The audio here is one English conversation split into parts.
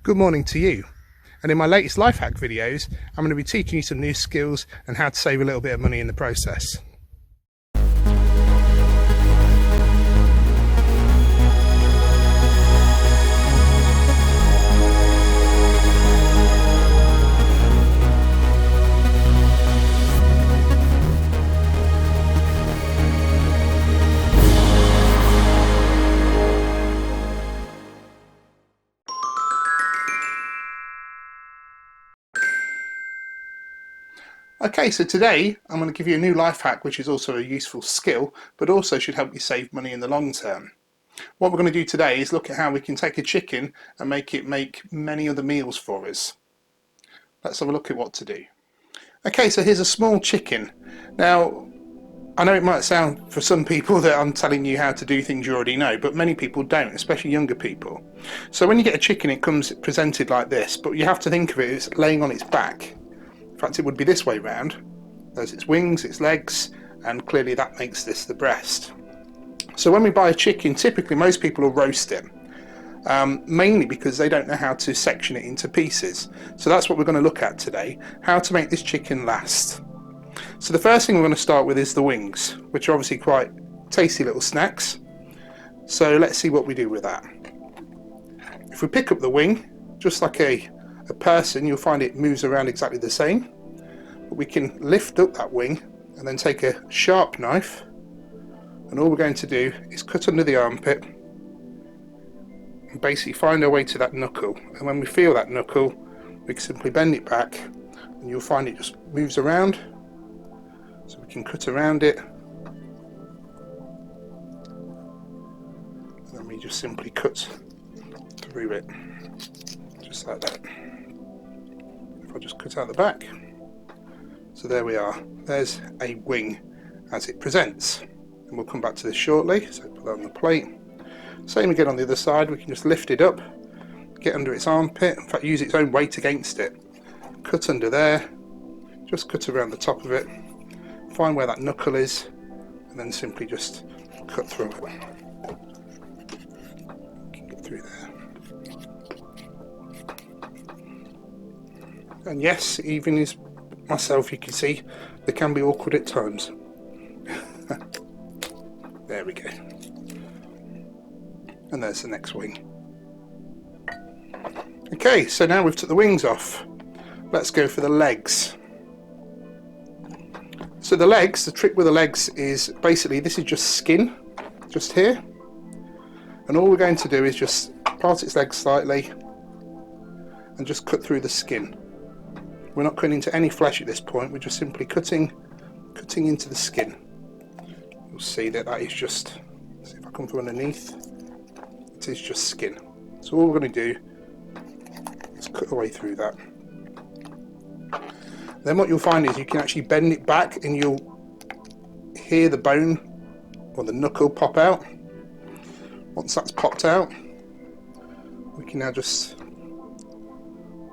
Good morning to you. And in my latest life hack videos, I'm going to be teaching you some new skills and how to save a little bit of money in the process. Okay, so today I'm going to give you a new life hack which is also a useful skill, but also should help you save money in the long term. What we're going to do today is look at how we can take a chicken and make it make many other meals for us. Let's have a look at what to do. Okay, so here's a small chicken. Now, I know it might sound for some people that I'm telling you how to do things you already know, but many people don't, especially younger people. So when you get a chicken, it comes presented like this, but you have to think of it as laying on its back. In fact, it would be this way round. There's its wings, its legs, and clearly that makes this the breast. So when we buy a chicken, typically most people will roast it, mainly because they don't know how to section it into pieces. So that's what we're going to look at today, how to make this chicken last. So the first thing we're going to start with is the wings, which are obviously quite tasty little snacks. So let's see what we do with that. If we pick up the wing, just like a person, you'll find it moves around exactly the same. But we can lift up that wing and then take a sharp knife, and all we're going to do is cut under the armpit and basically find our way to that knuckle. And when we feel that knuckle, we can simply bend it back and you'll find it just moves around. So we can cut around it, and then we just simply cut through it, just like that. If I just cut out the back, so there we are, there's a wing as it presents, and we'll come back to this shortly. So put that on the plate. Same again on the other side, we can just lift it up, get under its armpit, in fact use its own weight against it, cut under there, just cut around the top of it, find where that knuckle is, and then simply just cut through it. You can get through there. And yes, even as myself, you can see they can be awkward at times. There we go. And there's the next wing. Okay, so now we've took the wings off. Let's go for the legs. So the legs, the trick with the legs is basically this is just skin, just here. And all we're going to do is just part its legs slightly and just cut through the skin. We're not cutting into any flesh at this point, we're just simply cutting into the skin. You'll see that is just, see if I come from underneath, it is just skin. So all we're going to do is cut away through that. Then what you'll find is you can actually bend it back and you'll hear the bone or the knuckle pop out. Once that's popped out, we can now just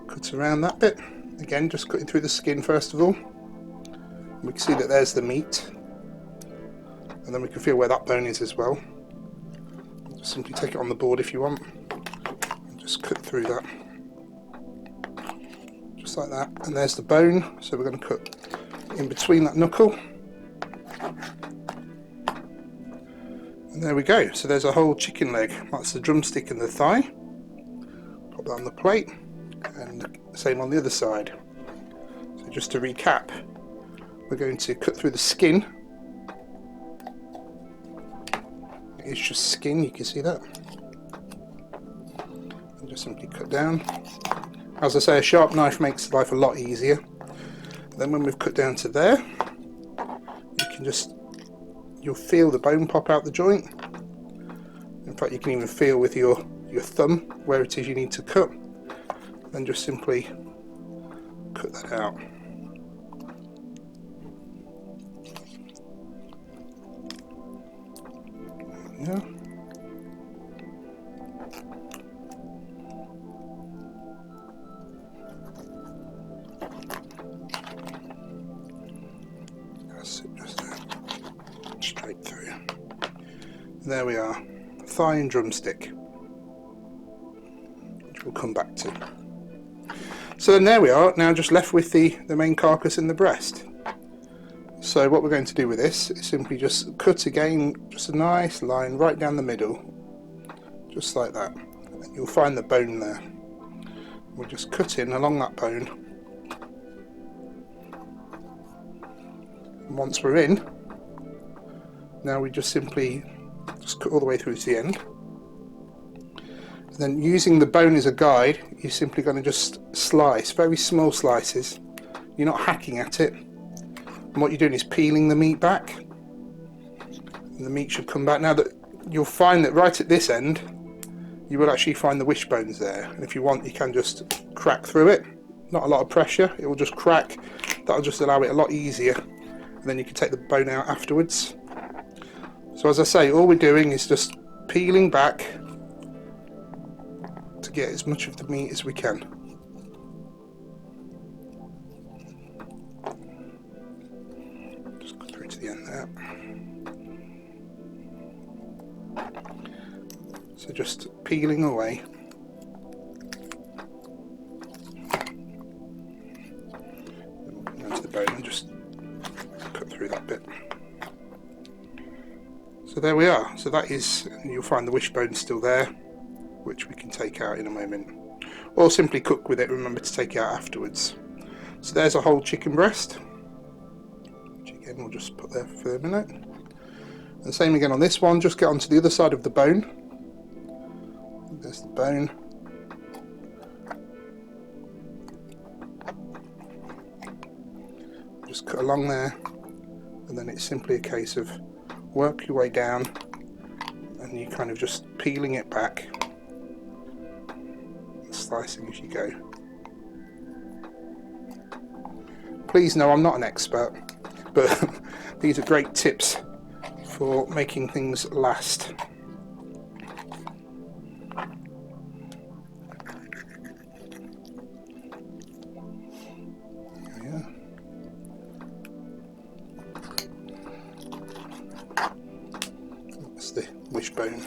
cut around that bit. Again, just cutting through the skin first of all. We can see that there's the meat, and then we can feel where that bone is as well. Just simply take it on the board if you want, and just cut through that, just like that. And there's the bone, so we're going to cut in between that knuckle. And there we go, so there's a whole chicken leg. That's the drumstick and the thigh. Pop that on the plate. And same on the other side. So just to recap, we're going to cut through the skin. It's just skin, you can see that. And just simply cut down. As I say, a sharp knife makes life a lot easier. Then when we've cut down to there, you can just, you'll feel the bone pop out the joint. In fact, you can even feel with your thumb where it is you need to cut. Then just simply cut that out. Yeah. That's it, just there. Straight through. There we are. Thigh and drumstick. we'll come back to. So then there we are, now just left with the main carcass and the breast. So what we're going to do with this is simply just cut again, just a nice line right down the middle, just like that. And you'll find the bone there. We'll just cut in along that bone. And once we're in, now we just simply cut all the way through to the end. And then using the bone as a guide, you're simply going to just slice, very small slices. You're not hacking at it. And what you're doing is peeling the meat back. And the meat should come back. Now that you'll find that right at this end, you will actually find the wishbones there. And if you want, you can just crack through it. Not a lot of pressure, it will just crack. That'll just allow it a lot easier. And then you can take the bone out afterwards. So as I say, all we're doing is just peeling back to get as much of the meat as we can. Just go through to the end there. So just peeling away. Onto the bone and just cut through that bit. So there we are. So that is, you'll find the wishbone still there, which we can take out in a moment. Or simply cook with it, remember to take it out afterwards. So there's a whole chicken breast, which again we'll just put there for a minute. And same again on this one, just get onto the other side of the bone. There's the bone. Just cut along there, and then it's simply a case of work your way down, and you kind of just peeling it back, and slicing as you go. Please know I'm not an expert, but these are great tips for making things last. That's the wishbone.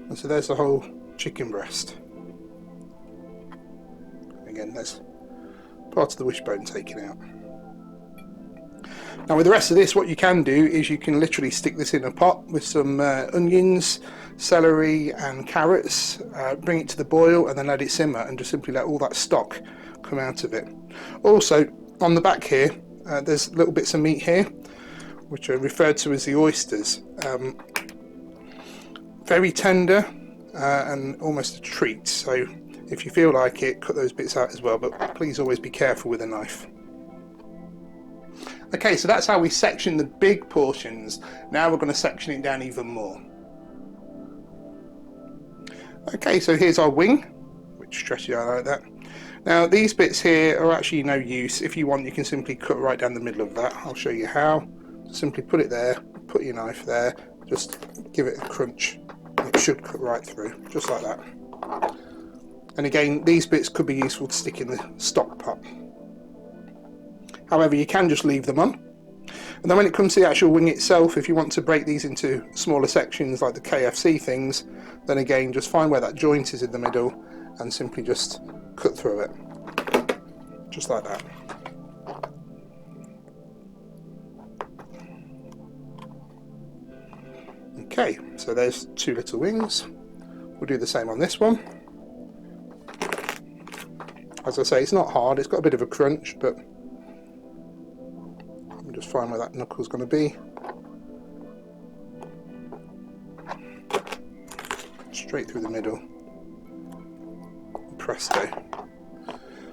And so there's the whole chicken breast. Again, there's part of the wishbone taken out. Now with the rest of this, what you can do is you can literally stick this in a pot with some onions, celery and carrots, bring it to the boil and then let it simmer and just simply let all that stock come out of it. Also on the back here, there's little bits of meat here which are referred to as the oysters. Very tender and almost a treat, so if you feel like it, cut those bits out as well, but please always be careful with a knife. Okay, so that's how we section the big portions. Now we're going to section it down even more. Okay, so here's our wing, which stretches out like that. Now these bits here are actually no use. If you want, you can simply cut right down the middle of that. I'll show you how. Simply put it there, put your knife there, just give it a crunch, and it should cut right through, just like that. And again, these bits could be useful to stick in the stock pot. However, you can just leave them on. And then when it comes to the actual wing itself, if you want to break these into smaller sections like the KFC things, then again, just find where that joint is in the middle and simply just cut through it. Just like that. Okay, so there's two little wings. We'll do the same on this one. As I say, it's not hard, it's got a bit of a crunch, but just find where that knuckle's going to be. Straight through the middle. Presto.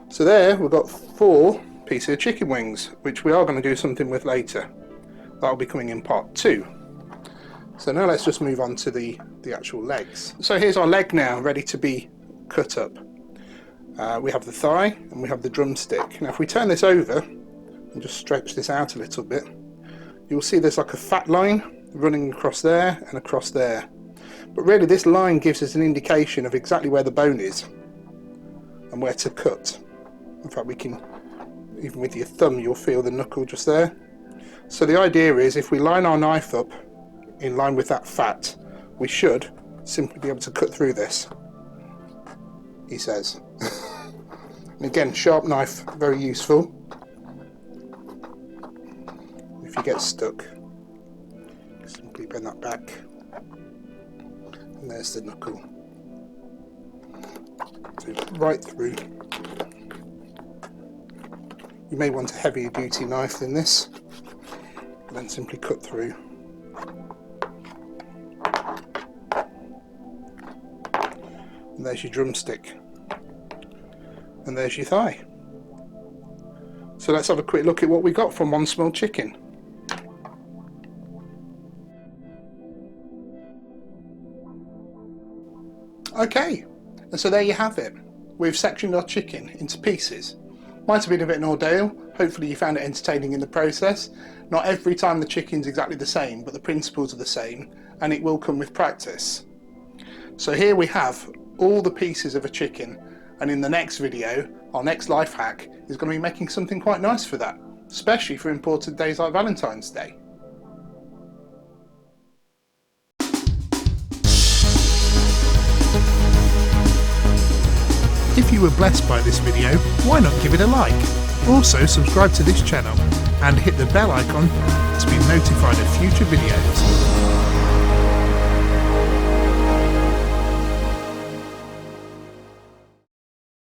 So there we've got 4 pieces of chicken wings, which we are going to do something with later. That'll be coming in part 2. So now let's just move on to the actual legs. So here's our leg now, ready to be cut up. We have the thigh and we have the drumstick. Now if we turn this over and just stretch this out a little bit, you'll see there's like a fat line running across there and across there. But really this line gives us an indication of exactly where the bone is and where to cut. In fact, we can, even with your thumb, you'll feel the knuckle just there. So the idea is if we line our knife up in line with that fat, we should simply be able to cut through this, he says. And again, sharp knife, very useful if you get stuck. Simply bend that back, and there's the knuckle. So right through. You may want a heavier duty knife than this, and then simply cut through. And there's your drumstick, and there's your thigh. So let's have a quick look at what we got from one small chicken. Okay, and so there you have it. We've sectioned our chicken into pieces. Might have been a bit of an ordeal. Hopefully you found it entertaining in the process. Not every time the chicken's exactly the same, but the principles are the same, and it will come with practice. So here we have all the pieces of a chicken, and in the next video, our next life hack is going to be making something quite nice for that, especially for important days like Valentine's Day. If you were blessed by this video, why not give it a like? Also subscribe to this channel and hit the bell icon to be notified of future videos.